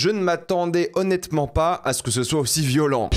Je ne m'attendais honnêtement pas à ce que ce soit aussi violent.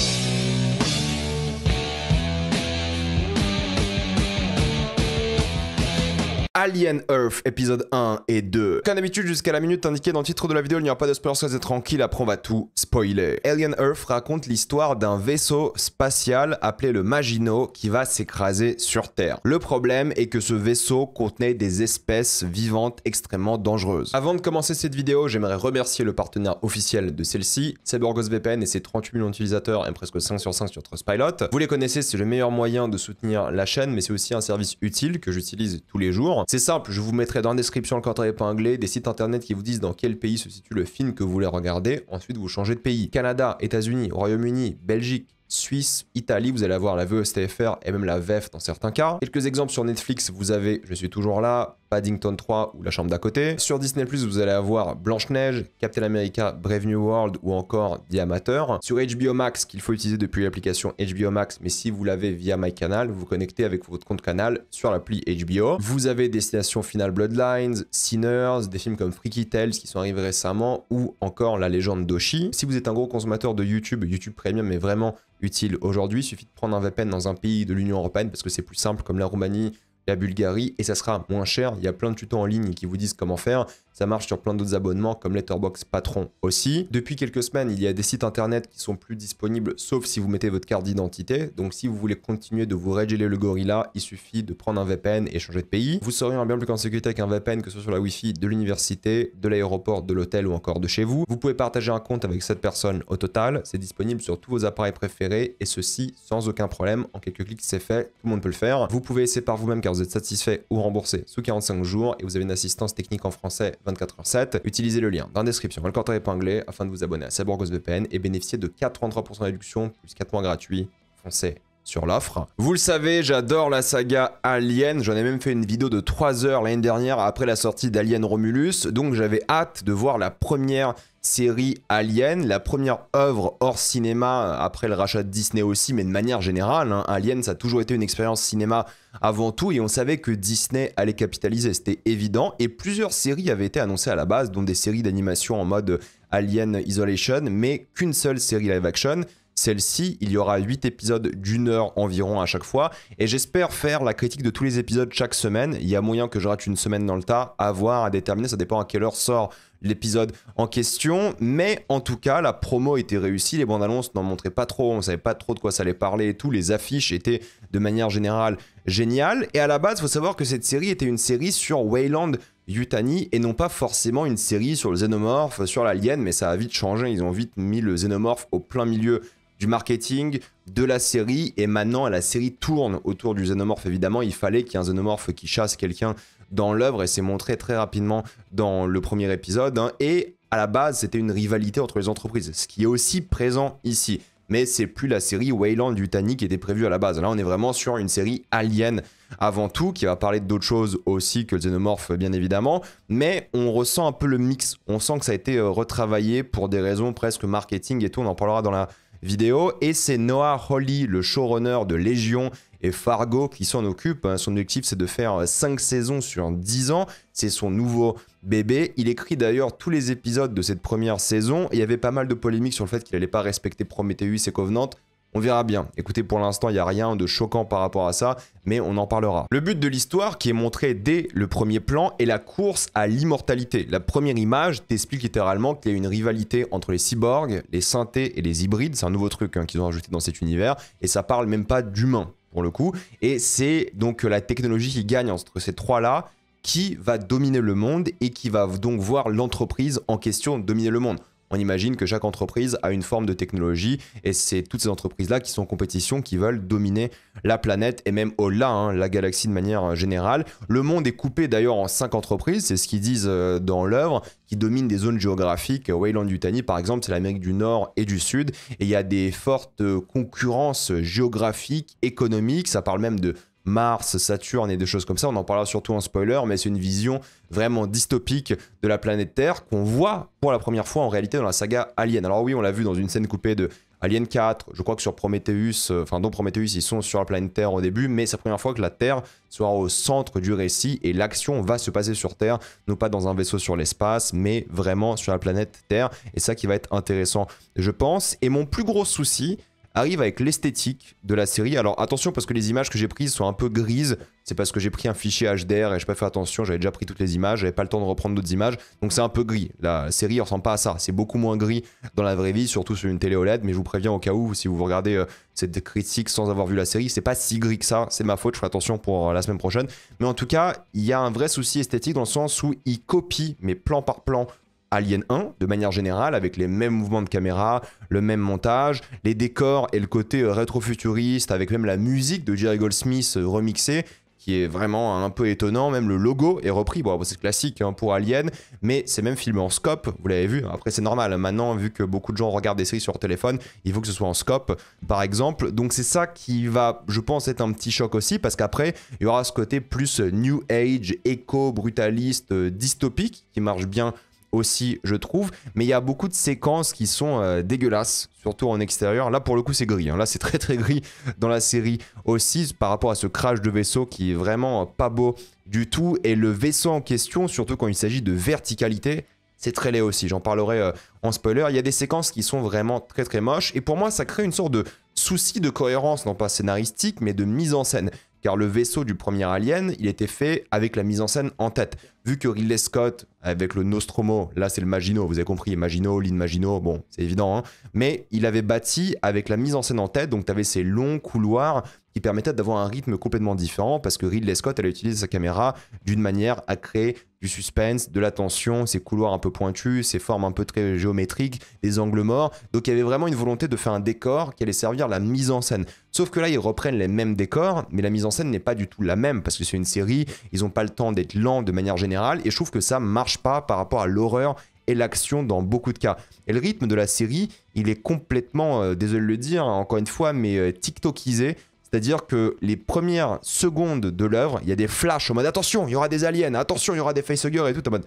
Alien Earth, épisode 1 et 2. Comme d'habitude, jusqu'à la minute indiquée dans le titre de la vidéo, il n'y aura pas de spoilers, soyez tranquille, après on va tout spoiler. Alien Earth raconte l'histoire d'un vaisseau spatial appelé le Maginot qui va s'écraser sur Terre. Le problème est que ce vaisseau contenait des espèces vivantes extrêmement dangereuses. Avant de commencer cette vidéo, j'aimerais remercier le partenaire officiel de celle-ci, Cyborgos VPN et ses 38 millions d'utilisateurs et presque 5 sur 5 sur Trustpilot. Vous les connaissez, c'est le meilleur moyen de soutenir la chaîne, mais c'est aussi un service utile que j'utilise tous les jours. C'est simple, je vous mettrai dans la description le cadre épinglé des sites internet qui vous disent dans quel pays se situe le film que vous voulez regarder. Ensuite, vous changez de pays. Canada, États-Unis, Royaume-Uni, Belgique, Suisse, Italie, vous allez avoir la VOSTFR et même la VEF dans certains cas. Quelques exemples sur Netflix, vous avez Je suis toujours là, Paddington 3 ou La chambre d'à côté. Sur Disney+, vous allez avoir Blanche-Neige, Captain America, Brave New World ou encore The Amateur. Sur HBO Max, qu'il faut utiliser depuis l'application HBO Max, mais si vous l'avez via MyCanal, vous vous connectez avec votre compte Canal sur l'appli HBO. Vous avez Destination Finale Bloodlines, Sinners, des films comme Freaky Tales qui sont arrivés récemment ou encore La légende d'Oshi. Si vous êtes un gros consommateur de YouTube, YouTube Premium est vraiment utile aujourd'hui. Il suffit de prendre un VPN dans un pays de l'Union Européenne parce que c'est plus simple comme la Roumanie, la Bulgarie et ça sera moins cher. Il y a plein de tutos en ligne qui vous disent comment faire. Ça marche sur plein d'autres abonnements comme Letterboxd Patron aussi. Depuis quelques semaines, il y a des sites internet qui sont plus disponibles sauf si vous mettez votre carte d'identité. Donc si vous voulez continuer de vous régeler le gorilla, il suffit de prendre un VPN et changer de pays. Vous serez bien plus en sécurité avec un VPN que ce soit sur la Wi-Fi de l'université, de l'aéroport, de l'hôtel ou encore de chez vous. Vous pouvez partager un compte avec 7 personnes au total. C'est disponible sur tous vos appareils préférés et ceci sans aucun problème. En quelques clics, c'est fait. Tout le monde peut le faire. Vous pouvez essayer par vous-même car vous êtes satisfait ou remboursé sous 45 jours et vous avez une assistance technique en français 24h7. Utilisez le lien dans la description, dans le cadre épinglé afin de vous abonner à Cyborgos VPN et bénéficier de 83% de réduction plus 4 mois gratuits. Foncez sur l'offre. Vous le savez, j'adore la saga Alien. J'en ai même fait une vidéo de 3 heures l'année dernière après la sortie d'Alien Romulus. Donc j'avais hâte de voir la première série Alien, la première œuvre hors cinéma après le rachat de Disney aussi, mais de manière générale. Alien, ça a toujours été une expérience cinéma avant tout et on savait que Disney allait capitaliser, c'était évident. Et plusieurs séries avaient été annoncées à la base, dont des séries d'animation en mode Alien Isolation, mais qu'une seule série live action. Celle-ci, il y aura 8 épisodes d'1 heure environ à chaque fois et j'espère faire la critique de tous les épisodes chaque semaine. Il y a moyen que je rate une semaine dans le tas, à voir, à déterminer, ça dépend à quelle heure sort l'épisode en question, mais en tout cas la promo était réussie, les bandes annonces n'en montraient pas trop, on savait pas trop de quoi ça allait parler et tout, les affiches étaient de manière générale géniales et à la base il faut savoir que cette série était une série sur Weyland Yutani et non pas forcément une série sur le xénomorphe, sur l'alien, mais ça a vite changé, ils ont vite mis le xénomorphe au plein milieu du marketing de la série et maintenant la série tourne autour du xénomorphe. Évidemment il fallait qu'il y ait un xénomorphe qui chasse quelqu'un dans l'œuvre et c'est montré très rapidement dans le premier épisode et à la base c'était une rivalité entre les entreprises, ce qui est aussi présent ici, mais c'est plus la série Weyland Yutani qui était prévue à la base. Là on est vraiment sur une série Alien avant tout, qui va parler d'autres choses aussi que le xénomorphe bien évidemment, mais on ressent un peu le mix, on sent que ça a été retravaillé pour des raisons presque marketing et tout, on en parlera dans la vidéo, et c'est Noah Hawley, le showrunner de Légion et Fargo qui s'en occupe. Son objectif c'est de faire 5 saisons sur 10 ans, c'est son nouveau bébé. Il écrit d'ailleurs tous les épisodes de cette première saison, et il y avait pas mal de polémiques sur le fait qu'il n'allait pas respecter Prometheus et Covenant. On verra bien. Écoutez, pour l'instant, il n'y a rien de choquant par rapport à ça, mais on en parlera. Le but de l'histoire, qui est montré dès le premier plan, est la course à l'immortalité. La première image t'explique littéralement qu'il y a une rivalité entre les cyborgs, les synthés et les hybrides. C'est un nouveau truc qu'ils ont ajouté dans cet univers, et ça parle même pas d'humains, pour le coup. Et c'est donc la technologie qui gagne entre ces trois-là, qui va dominer le monde, et qui va donc voir l'entreprise en question dominer le monde. On imagine que chaque entreprise a une forme de technologie et c'est toutes ces entreprises-là qui sont en compétition, qui veulent dominer la planète et même au-delà, la galaxie de manière générale. Le monde est coupé d'ailleurs en 5 entreprises, c'est ce qu'ils disent dans l'œuvre, qui dominent des zones géographiques. Weyland Yutani, par exemple, c'est l'Amérique du Nord et du Sud et il y a des fortes concurrences géographiques, économiques, ça parle même de Mars, Saturne et des choses comme ça, on en parlera surtout en spoiler, mais c'est une vision vraiment dystopique de la planète Terre qu'on voit pour la première fois en réalité dans la saga Alien. Alors oui, on l'a vu dans une scène coupée de Alien 4, je crois que sur Prometheus, dans Prometheus, ils sont sur la planète Terre au début, mais c'est la première fois que la Terre sera au centre du récit et l'action va se passer sur Terre, non pas dans un vaisseau sur l'espace, mais vraiment sur la planète Terre. Et ça qui va être intéressant, je pense. Et mon plus gros souci arrive avec l'esthétique de la série. Alors attention, parce que les images que j'ai prises sont un peu grises. C'est parce que j'ai pris un fichier HDR et j'ai pas fait attention, j'avais déjà pris toutes les images, j'avais pas le temps de reprendre d'autres images, donc c'est un peu gris. La série ressemble pas à ça, c'est beaucoup moins gris dans la vraie vie, surtout sur une télé OLED, mais je vous préviens au cas où, si vous regardez cette critique sans avoir vu la série, c'est pas si gris que ça, c'est ma faute, je ferai attention pour la semaine prochaine. Mais en tout cas, il y a un vrai souci esthétique dans le sens où il copie, mais plan par plan, Alien 1, de manière générale, avec les mêmes mouvements de caméra, le même montage, les décors et le côté rétro-futuriste, avec même la musique de Jerry Goldsmith remixée, qui est vraiment un peu étonnant. Même le logo est repris, bon c'est classique pour Alien, mais c'est même filmé en scope, vous l'avez vu. Après c'est normal, maintenant vu que beaucoup de gens regardent des séries sur leur téléphone, il faut que ce soit en scope par exemple. Donc c'est ça qui va, je pense, être un petit choc aussi, parce qu'après il y aura ce côté plus New Age, éco-brutaliste, dystopique, qui marche bien aussi, je trouve, mais il y a beaucoup de séquences qui sont dégueulasses, surtout en extérieur. Là pour le coup c'est gris, là c'est très très gris dans la série aussi, par rapport à ce crash de vaisseau qui est vraiment pas beau du tout. Et le vaisseau en question, surtout quand il s'agit de verticalité, c'est très laid aussi, j'en parlerai en spoiler. Il y a des séquences qui sont vraiment très très moches, et pour moi ça crée une sorte de souci de cohérence, non pas scénaristique, mais de mise en scène. Car le vaisseau du premier Alien, il était fait avec la mise en scène en tête. Vu que Ridley Scott, avec le Nostromo, là c'est le Maginot, vous avez compris, Maginot, Lynn Maginot, bon, c'est évident, hein, mais il avait bâti avec la mise en scène en tête, donc tu avais ces longs couloirs qui permettaient d'avoir un rythme complètement différent, parce que Ridley Scott, elle a utilisé sa caméra d'une manière à créer du suspense, de la tension, ces couloirs un peu pointus, ces formes un peu très géométriques, des angles morts. Donc il y avait vraiment une volonté de faire un décor qui allait servir la mise en scène. Sauf que là, ils reprennent les mêmes décors, mais la mise en scène n'est pas du tout la même, parce que c'est une série, ils n'ont pas le temps d'être lents de manière générale, et je trouve que ça marche pas par rapport à l'horreur et l'action dans beaucoup de cas. Et le rythme de la série, il est complètement, désolé de le dire, encore une fois, mais TikTokisé. C'est-à-dire que les premières secondes de l'œuvre, il y a des flashs en mode attention, il y aura des aliens, attention, il y aura des facehuggers et tout, en mode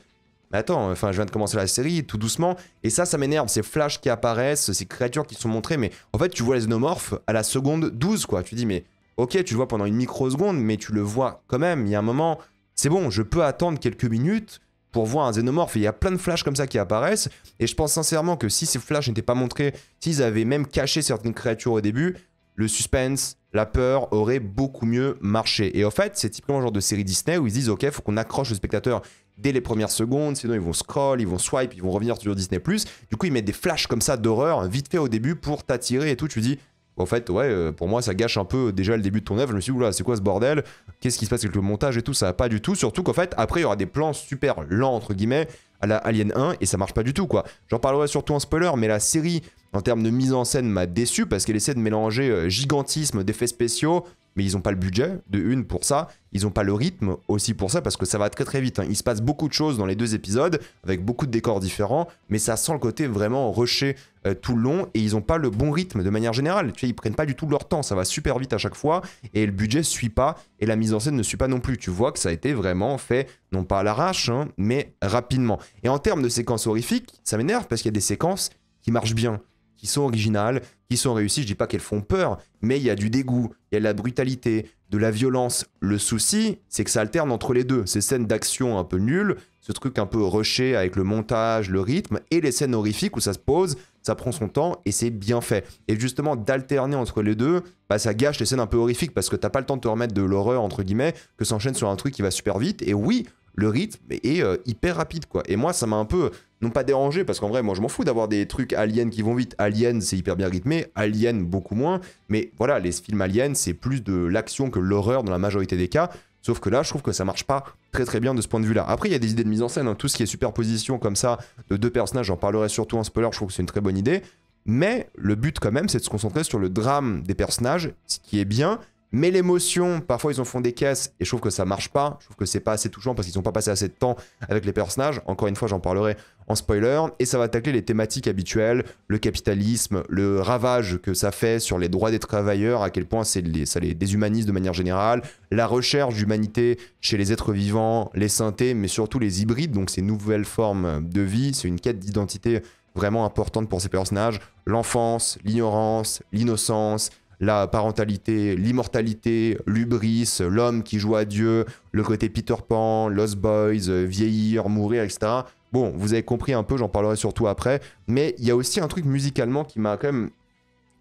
mais attends, enfin je viens de commencer la série tout doucement, et ça m'énerve, ces flashs qui apparaissent, ces créatures qui sont montrées, mais en fait tu vois les xénomorphes à la seconde 12 quoi, tu dis mais ok tu le vois pendant une microseconde, mais tu le vois quand même, il y a un moment, c'est bon, je peux attendre quelques minutes pour voir un xénomorphe, et il y a plein de flashs comme ça qui apparaissent, et je pense sincèrement que si ces flashs n'étaient pas montrés, s'ils avaient même caché certaines créatures au début, le suspense, la peur aurait beaucoup mieux marché. Et en fait, c'est typiquement le genre de série Disney où ils se disent ok, faut qu'on accroche le spectateur dès les premières secondes, sinon ils vont scroll, ils vont swipe, ils vont revenir sur Disney+. Du coup, ils mettent des flashs comme ça d'horreur, vite fait au début pour t'attirer et tout. Tu dis, en fait, ouais, pour moi, ça gâche un peu déjà le début de ton œuvre. Je me suis dit, oula, c'est quoi ce bordel? Qu'est-ce qui se passe avec le montage et tout? Ça va pas du tout. Surtout qu'en fait, après, il y aura des plans super lents, entre guillemets, à la Alien 1, et ça marche pas du tout, quoi. J'en parlerai surtout en spoiler, mais la série, en termes de mise en scène, m'a déçu parce qu'elle essaie de mélanger gigantisme d'effets spéciaux, mais ils ont pas le budget, de une, pour ça. Ils ont pas le rythme aussi pour ça, parce que ça va très très vite, hein. Il se passe beaucoup de choses dans les deux épisodes, avec beaucoup de décors différents, mais ça sent le côté vraiment rushé tout le long, et ils ont pas le bon rythme de manière générale. Tu sais, ils prennent pas du tout leur temps, ça va super vite à chaque fois, et le budget suit pas, et la mise en scène ne suit pas non plus. Tu vois que ça a été vraiment fait, non pas à l'arrache, hein, mais rapidement. Et en termes de séquences horrifiques, ça m'énerve, parce qu'il y a des séquences qui marchent bien, qui sont originales, qui sont réussies. Je dis pas qu'elles font peur, mais il y a du dégoût, il y a de la brutalité, de la violence. Le souci, c'est que ça alterne entre les deux. Ces scènes d'action un peu nulles, ce truc un peu rushé avec le montage, le rythme, et les scènes horrifiques où ça se pose, ça prend son temps et c'est bien fait. Et justement, d'alterner entre les deux, bah, ça gâche les scènes un peu horrifiques parce que t'as pas le temps de te remettre de l'horreur, entre guillemets, que s'enchaîne sur un truc qui va super vite. Et oui, le rythme est hyper rapide, quoi. Et moi, ça m'a un peu, non pas dérangé, parce qu'en vrai, moi, je m'en fous d'avoir des trucs aliens qui vont vite. Alien, c'est hyper bien rythmé. Alien, beaucoup moins. Mais voilà, les films aliens, c'est plus de l'action que l'horreur dans la majorité des cas. Sauf que là, je trouve que ça marche pas très très bien de ce point de vue-là. Après, il y a des idées de mise en scène, hein. Tout ce qui est superposition comme ça de deux personnages, j'en parlerai surtout en spoiler, je trouve que c'est une très bonne idée. Mais le but quand même, c'est de se concentrer sur le drame des personnages, ce qui est bien. Mais l'émotion, parfois ils en font des caisses et je trouve que ça marche pas. Je trouve que c'est pas assez touchant parce qu'ils n'ont pas passé assez de temps avec les personnages. Encore une fois, j'en parlerai en spoiler. Et ça va tacler les thématiques habituelles, le capitalisme, le ravage que ça fait sur les droits des travailleurs, à quel point ça les déshumanise de manière générale, la recherche d'humanité chez les êtres vivants, les synthés, mais surtout les hybrides, donc ces nouvelles formes de vie. C'est une quête d'identité vraiment importantes pour ces personnages. L'enfance, l'ignorance, l'innocence, la parentalité, l'immortalité, l'hubris, l'homme qui joue à Dieu, le côté Peter Pan, Lost Boys, vieillir, mourir, etc. Bon, vous avez compris un peu, j'en parlerai surtout après, mais il y a aussi un truc musicalement qui m'a quand même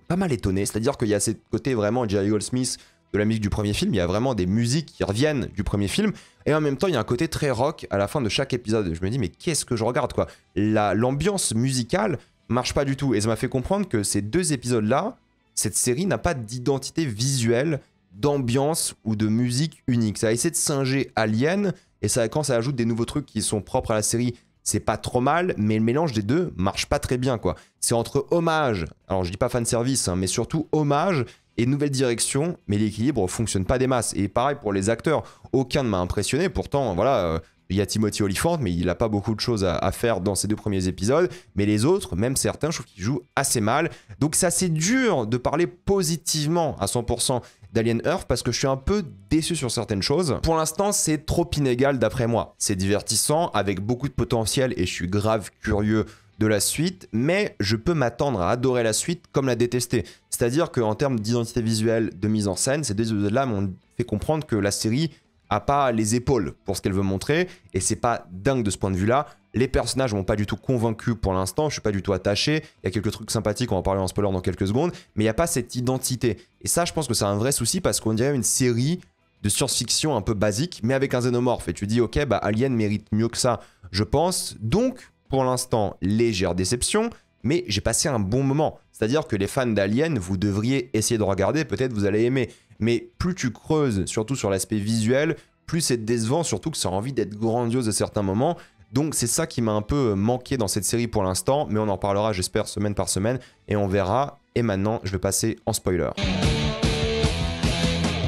pas mal étonné, c'est-à-dire qu'il y a ce côté vraiment Jerry Goldsmith de la musique du premier film, il y a vraiment des musiques qui reviennent du premier film, et en même temps il y a un côté très rock à la fin de chaque épisode. Je me dis mais qu'est-ce que je regarde quoi? L'ambiance musicale marche pas du tout, et ça m'a fait comprendre que ces deux épisodes-là, cette série n'a pas d'identité visuelle, d'ambiance ou de musique unique. Ça a essayé de singer Alien, et ça, quand ça ajoute des nouveaux trucs qui sont propres à la série, c'est pas trop mal, mais le mélange des deux marche pas très bien, quoi. C'est entre hommage, alors je dis pas fanservice, hein, mais surtout hommage et nouvelle direction, mais l'équilibre fonctionne pas des masses. Et pareil pour les acteurs, aucun ne m'a impressionné, pourtant, voilà... il y a Timothy Olyphant, mais il n'a pas beaucoup de choses à faire dans ces deux premiers épisodes. Mais les autres, même certains, je trouve qu'ils jouent assez mal. Donc c'est assez dur de parler positivement à 100% d'Alien Earth parce que je suis un peu déçu sur certaines choses. Pour l'instant, c'est trop inégal d'après moi. C'est divertissant, avec beaucoup de potentiel, et je suis grave curieux de la suite, mais je peux m'attendre à adorer la suite comme la détester. C'est-à-dire qu'en termes d'identité visuelle, de mise en scène, ces deux épisodes-là m'ont fait comprendre que la série a pas les épaules pour ce qu'elle veut montrer, et c'est pas dingue de ce point de vue-là. Les personnages m'ont pas du tout convaincu pour l'instant, je suis pas du tout attaché, il y a quelques trucs sympathiques, on va en parler en spoiler dans quelques secondes, mais il y a pas cette identité. Et ça, je pense que c'est un vrai souci parce qu'on dirait une série de science-fiction un peu basique, mais avec un xénomorphe. Et tu dis, ok, bah Alien mérite mieux que ça, je pense. Donc, pour l'instant, légère déception, mais j'ai passé un bon moment. C'est-à-dire que les fans d'Alien, vous devriez essayer de regarder, peut-être vous allez aimer. Mais plus tu creuses, surtout sur l'aspect visuel, plus c'est décevant, surtout que ça a envie d'être grandiose à certains moments. Donc c'est ça qui m'a un peu manqué dans cette série pour l'instant, mais on en parlera, j'espère, semaine par semaine, et on verra. Et maintenant, je vais passer en spoiler.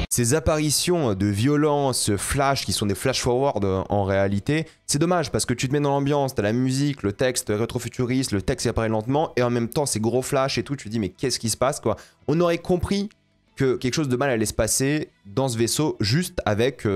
Ces apparitions de violence, flash, qui sont des flash-forward en réalité, c'est dommage parce que tu te mets dans l'ambiance, t'as la musique, le texte rétro-futuriste, le texte qui apparaît lentement, et en même temps, ces gros flashs et tout, tu te dis mais qu'est-ce qui se passe quoi? On aurait compris que quelque chose de mal allait se passer dans ce vaisseau juste avec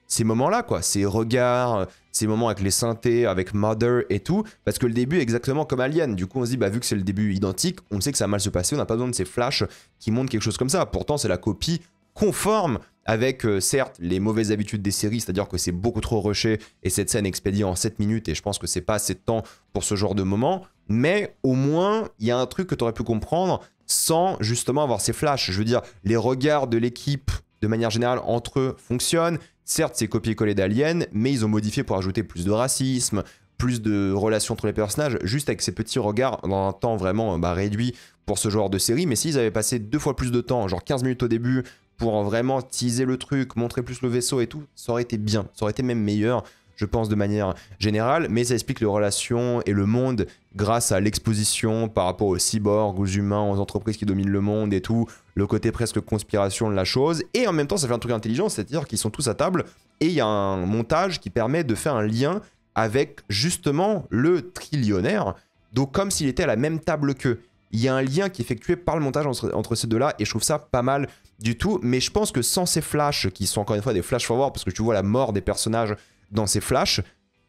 ces moments-là, quoi. Ces regards, ces moments avec les synthés, avec Mother et tout, parce que le début est exactement comme Alien. Du coup, on se dit, bah, vu que c'est le début identique, on sait que ça va mal se passer, on n'a pas besoin de ces flashs qui montrent quelque chose comme ça. Pourtant, c'est la copie conforme avec, certes, les mauvaises habitudes des séries, c'est-à-dire que c'est beaucoup trop rushé et cette scène est expédiée en 7 minutes et je pense que c'est pas assez de temps pour ce genre de moment, mais au moins, il y a un truc que tu aurais pu comprendre sans justement avoir ces flashs. Je veux dire, les regards de l'équipe, de manière générale, entre eux, fonctionnent. Certes, c'est copié-collé d'Alien, mais ils ont modifié pour ajouter plus de racisme, plus de relations entre les personnages, juste avec ces petits regards dans un temps vraiment réduit pour ce genre de série. Mais s'ils avaient passé 2 fois plus de temps, genre 15 minutes au début, pour vraiment teaser le truc, montrer plus le vaisseau et tout, ça aurait été bien, ça aurait été même meilleur, je pense, de manière générale, mais ça explique les relations et le monde grâce à l'exposition par rapport aux cyborgs, aux humains, aux entreprises qui dominent le monde et tout, le côté presque conspiration de la chose, et en même temps ça fait un truc intelligent, c'est-à-dire qu'ils sont tous à table, et il y a un montage qui permet de faire un lien avec justement le trillionnaire, donc comme s'il était à la même table qu'eux. Il y a un lien qui est effectué par le montage entre ces deux-là, et je trouve ça pas mal du tout, mais je pense que sans ces flashs, qui sont encore une fois des flash forward, parce que tu vois la mort des personnages dans ces flashs,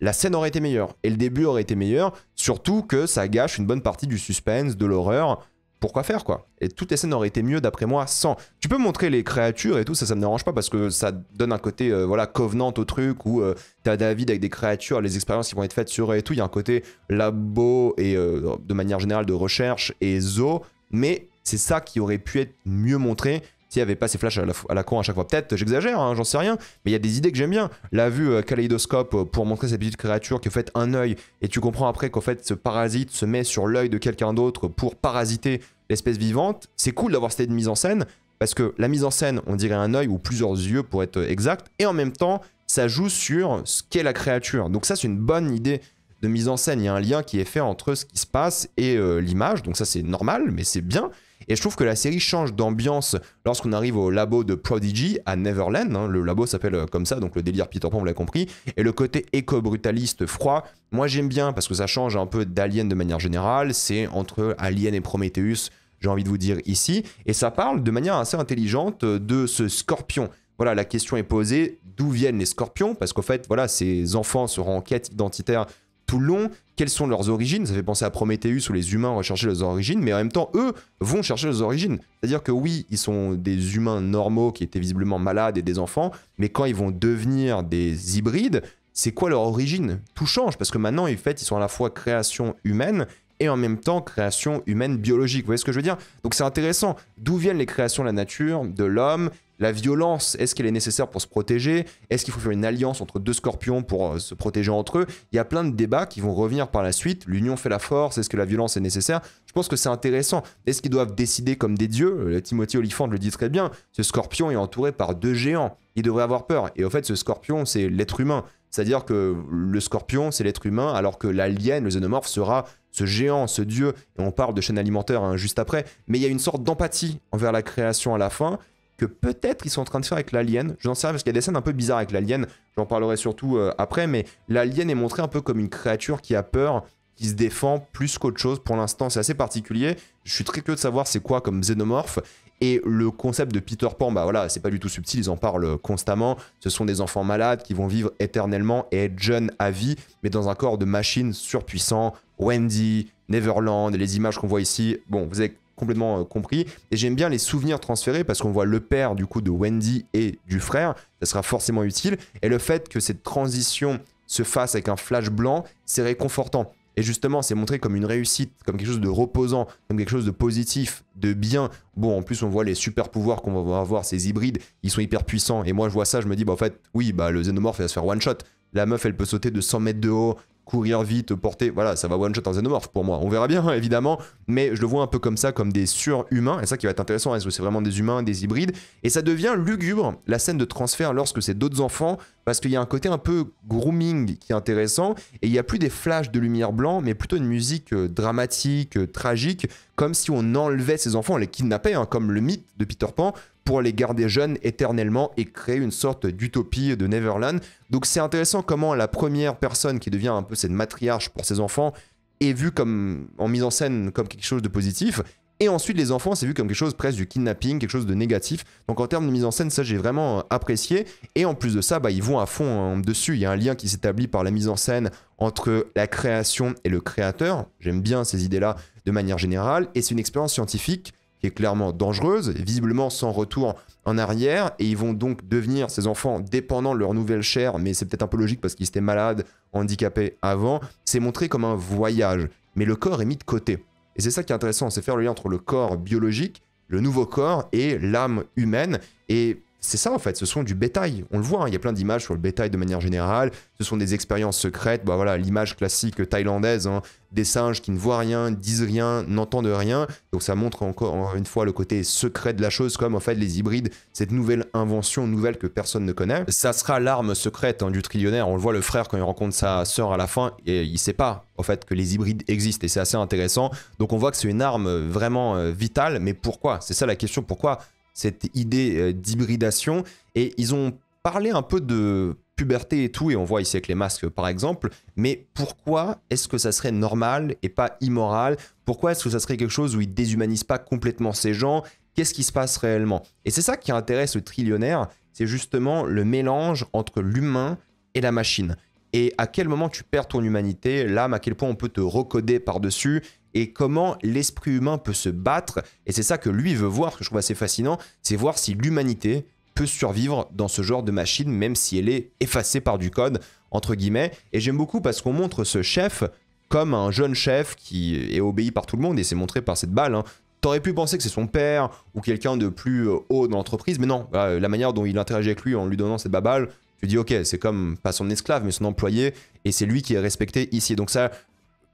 la scène aurait été meilleure, et le début aurait été meilleur, surtout que ça gâche une bonne partie du suspense, de l'horreur. Pourquoi faire quoi? Et toutes les scènes auraient été mieux d'après moi sans. Tu peux montrer les créatures et tout, ça me dérange pas parce que ça donne un côté voilà Covenant au truc où t'as David avec des créatures, les expériences qui vont être faites sur eux et tout, il y a un côté labo et de manière générale de recherche et zoo, mais c'est ça qui aurait pu être mieux montré s'il n'y avait pas ces flashs à la con à chaque fois. Peut-être, j'exagère, hein, j'en sais rien, mais il y a des idées que j'aime bien. La vue kaléidoscope pour montrer ces petites créatures qui ont fait un œil, et tu comprends après qu'en fait ce parasite se met sur l'œil de quelqu'un d'autre pour parasiter l'espèce vivante. C'est cool d'avoir cette mise en scène, parce que la mise en scène, on dirait un œil ou plusieurs yeux pour être exact, et en même temps, ça joue sur ce qu'est la créature. Donc ça, c'est une bonne idée de mise en scène. Il y a un lien qui est fait entre ce qui se passe et l'image, donc ça c'est normal, mais c'est bien. Et je trouve que la série change d'ambiance lorsqu'on arrive au labo de Prodigy à Neverland. Hein, le labo s'appelle comme ça, donc le délire Peter Pan, vous l'avez compris. Et le côté éco-brutaliste froid, moi j'aime bien parce que ça change un peu d'Alien de manière générale. C'est entre Alien et Prometheus, j'ai envie de vous dire ici. Et ça parle de manière assez intelligente de ce scorpion. Voilà, la question est posée, d'où viennent les scorpions? Parce qu'en fait, voilà, ces enfants seront en quête identitaire tout le long, quelles sont leurs origines. Ça fait penser à Prometheus où les humains recherchaient leurs origines, mais en même temps, eux vont chercher leurs origines. C'est-à-dire que oui, ils sont des humains normaux qui étaient visiblement malades et des enfants, mais quand ils vont devenir des hybrides, c'est quoi leur origine? Tout change, parce que maintenant, en fait, ils sont à la fois création humaine et en même temps création humaine biologique. Vous voyez ce que je veux dire? Donc c'est intéressant. D'où viennent les créations de la nature, de l'homme? La violence, est-ce qu'elle est nécessaire pour se protéger? Est-ce qu'il faut faire une alliance entre deux scorpions pour se protéger entre eux? Il y a plein de débats qui vont revenir par la suite. L'union fait la force, est-ce que la violence est nécessaire? Je pense que c'est intéressant. Est-ce qu'ils doivent décider comme des dieux? Timothy Olyphant le dit très bien. Ce scorpion est entouré par deux géants. Il devrait avoir peur. Et au fait, ce scorpion, c'est l'être humain. C'est-à-dire que le scorpion, c'est l'être humain, alors que l'alien, le xénomorphe, sera ce géant, ce dieu. Et on parle de chaîne alimentaire hein, juste après. Mais il y a une sorte d'empathie envers la création à la fin, que peut-être ils sont en train de faire avec l'alien. Je n'en sais rien parce qu'il y a des scènes un peu bizarres avec l'alien. J'en parlerai surtout après. Mais l'alien est montré un peu comme une créature qui a peur, qui se défend plus qu'autre chose. Pour l'instant, c'est assez particulier. Je suis très curieux de savoir c'est quoi comme xénomorphe. Et le concept de Peter Pan, bah voilà, c'est pas du tout subtil, ils en parlent constamment. Ce sont des enfants malades qui vont vivre éternellement et être jeunes à vie, mais dans un corps de machine surpuissant. Wendy, Neverland, les images qu'on voit ici, bon, vous avez complètement compris. Et j'aime bien les souvenirs transférés parce qu'on voit le père du coup de Wendy et du frère, ça sera forcément utile. Et le fait que cette transition se fasse avec un flash blanc, c'est réconfortant. Et justement, c'est montré comme une réussite, comme quelque chose de reposant, comme quelque chose de positif, de bien. Bon, en plus, on voit les super pouvoirs qu'on va avoir, ces hybrides, ils sont hyper puissants. Et moi, je vois ça, je me dis, bah en fait, oui, bah le xénomorphe, il va se faire one shot. La meuf, elle peut sauter de 100 mètres de haut, courir vite, porter... Voilà, ça va one shot un xénomorphe pour moi. On verra bien, hein, évidemment, mais je le vois un peu comme ça, comme des surhumains. Et ça qui va être intéressant, est-ce que c'est vraiment des humains, des hybrides? Et ça devient lugubre, la scène de transfert, lorsque c'est d'autres enfants, parce qu'il y a un côté un peu grooming qui est intéressant, et il n'y a plus des flashs de lumière blanc, mais plutôt une musique dramatique, tragique, comme si on enlevait ces enfants, on les kidnappait, hein, comme le mythe de Peter Pan, pour les garder jeunes éternellement et créer une sorte d'utopie de Neverland. Donc c'est intéressant comment la première personne qui devient un peu cette matriarche pour ses enfants est vue comme, en mise en scène comme quelque chose de positif. Et ensuite, les enfants, c'est vu comme quelque chose presque du kidnapping, quelque chose de négatif. Donc en termes de mise en scène, ça, j'ai vraiment apprécié. Et en plus de ça, bah, ils vont à fond dessus. Il y a un lien qui s'établit par la mise en scène entre la création et le créateur. J'aime bien ces idées-là de manière générale. Et c'est une expérience scientifique qui est clairement dangereuse, visiblement sans retour en arrière. Et ils vont donc devenir, ces enfants, dépendants de leur nouvelle chair. Mais c'est peut-être un peu logique parce qu'ils étaient malades, handicapés avant. C'est montré comme un voyage. Mais le corps est mis de côté. Et c'est ça qui est intéressant, c'est faire le lien entre le corps biologique, le nouveau corps et l'âme humaine. Et c'est ça en fait, ce sont du bétail. On le voit, hein, il y a plein d'images sur le bétail de manière générale. Ce sont des expériences secrètes. Bah voilà, l'image classique thaïlandaise, hein, des singes qui ne voient rien, disent rien, n'entendent rien. Donc ça montre encore une fois le côté secret de la chose, comme en fait les hybrides, cette nouvelle invention nouvelle que personne ne connaît. Ça sera l'arme secrète hein, du trillionnaire. On le voit le frère quand il rencontre sa sœur à la fin et il sait pas en fait que les hybrides existent et c'est assez intéressant. Donc on voit que c'est une arme vraiment vitale. Mais pourquoi? C'est ça la question. Pourquoi cette idée d'hybridation? Et ils ont parlé un peu de puberté et tout, et on voit ici avec les masques par exemple, mais pourquoi est-ce que ça serait normal et pas immoral? Pourquoi est-ce que ça serait quelque chose où ils déshumanisent pas complètement ces gens? Qu'est-ce qui se passe réellement? Et c'est ça qui intéresse le trillionnaire, c'est justement le mélange entre l'humain et la machine. Et à quel moment tu perds ton humanité, l'âme, à quel point on peut te recoder par-dessus, et comment l'esprit humain peut se battre. Et c'est ça que lui veut voir, que je trouve assez fascinant, c'est voir si l'humanité peut survivre dans ce genre de machine, même si elle est effacée par du code, entre guillemets. Et j'aime beaucoup parce qu'on montre ce chef comme un jeune chef qui est obéi par tout le monde, et c'est montré par cette balle, hein. T'aurais pu penser que c'est son père ou quelqu'un de plus haut dans l'entreprise, mais non, la manière dont il interagit avec lui en lui donnant cette balle, tu dis ok, c'est comme, pas son esclave, mais son employé, et c'est lui qui est respecté ici. Donc ça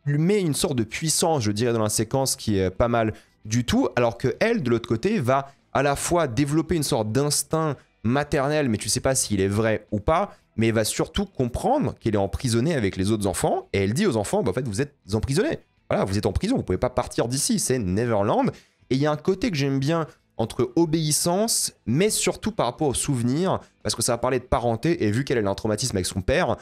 lui met une sorte de puissance, je dirais, dans la séquence qui est pas mal du tout, alors que elle, de l'autre côté, va à la fois développer une sorte d'instinct maternel, mais tu sais pas s'il est vrai ou pas, mais elle va surtout comprendre qu'elle est emprisonnée avec les autres enfants, et elle dit aux enfants, bah, en fait, vous êtes emprisonnés. Voilà, vous êtes en prison, vous pouvez pas partir d'ici, c'est Neverland. Et il y a un côté que j'aime bien entre obéissance, mais surtout par rapport aux souvenirs, parce que ça va parler de parenté, et vu qu'elle a un traumatisme avec son père,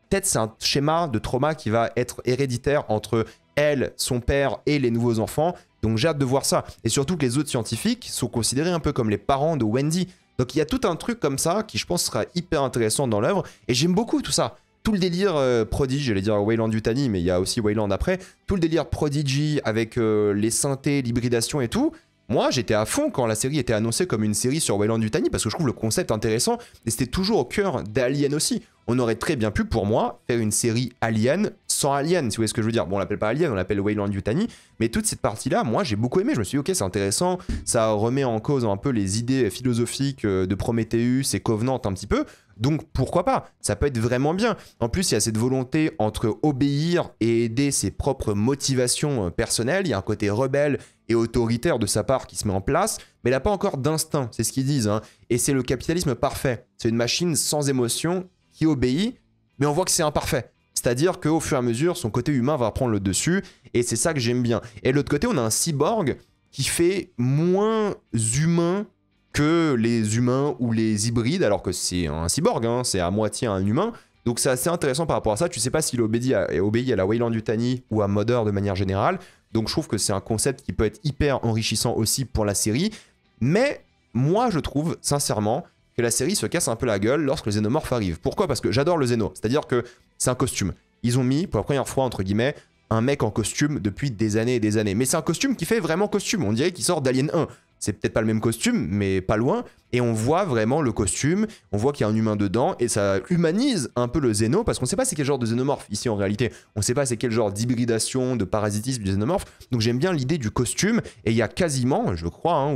peut-être c'est un schéma de trauma qui va être héréditaire entre elle, son père et les nouveaux enfants. Donc j'ai hâte de voir ça. Et surtout que les autres scientifiques sont considérés un peu comme les parents de Wendy. Donc il y a tout un truc comme ça qui je pense sera hyper intéressant dans l'œuvre. Et j'aime beaucoup tout ça. tout le délire Prodigy, j'allais dire Wayland Yutani, mais il y a aussi Wayland après, tout le délire Prodigy avec les synthés, l'hybridation et tout, moi j'étais à fond quand la série était annoncée comme une série sur Wayland Yutani parce que je trouve le concept intéressant et c'était toujours au cœur d'Alien aussi. On aurait très bien pu, pour moi, faire une série Alien sans Alien, si vous voyez ce que je veux dire. Bon, on l'appelle pas Alien, on l'appelle Wayland Yutani, mais toute cette partie-là, moi j'ai beaucoup aimé, je me suis dit ok c'est intéressant, ça remet en cause un peu les idées philosophiques de Prometheus et Covenant un petit peu, donc pourquoi pas, ça peut être vraiment bien. En plus il y a cette volonté entre obéir et aider ses propres motivations personnelles, il y a un côté rebelle et autoritaire de sa part qui se met en place, mais elle n'a pas encore d'instinct, c'est ce qu'ils disent, hein. Et c'est le capitalisme parfait, c'est une machine sans émotion qui obéit, mais on voit que c'est imparfait. C'est-à-dire qu'au fur et à mesure, son côté humain va prendre le dessus, et c'est ça que j'aime bien. Et de l'autre côté, on a un cyborg qui fait moins humain que les humains ou les hybrides, alors que c'est un cyborg, hein, c'est à moitié un humain. Donc c'est assez intéressant par rapport à ça. Tu sais pas s'il obéit à la Wayland Yutani ou à Mother de manière générale. Donc je trouve que c'est un concept qui peut être hyper enrichissant aussi pour la série. Mais moi, je trouve, sincèrement, que la série se casse un peu la gueule lorsque le xénomorphe arrive. Pourquoi? Parce que j'adore le xéno, c'est-à-dire que c'est un costume. Ils ont mis, pour la première fois, entre guillemets, un mec en costume depuis des années et des années. Mais c'est un costume qui fait vraiment costume, on dirait qu'il sort d'Alien 1. C'est peut-être pas le même costume, mais pas loin. Et on voit vraiment le costume, on voit qu'il y a un humain dedans, et ça humanise un peu le xéno, parce qu'on sait pas c'est quel genre de xénomorphe ici en réalité. On sait pas c'est quel genre d'hybridation, de parasitisme du xénomorphe. Donc j'aime bien l'idée du costume, et il y a quasiment, je crois, hein,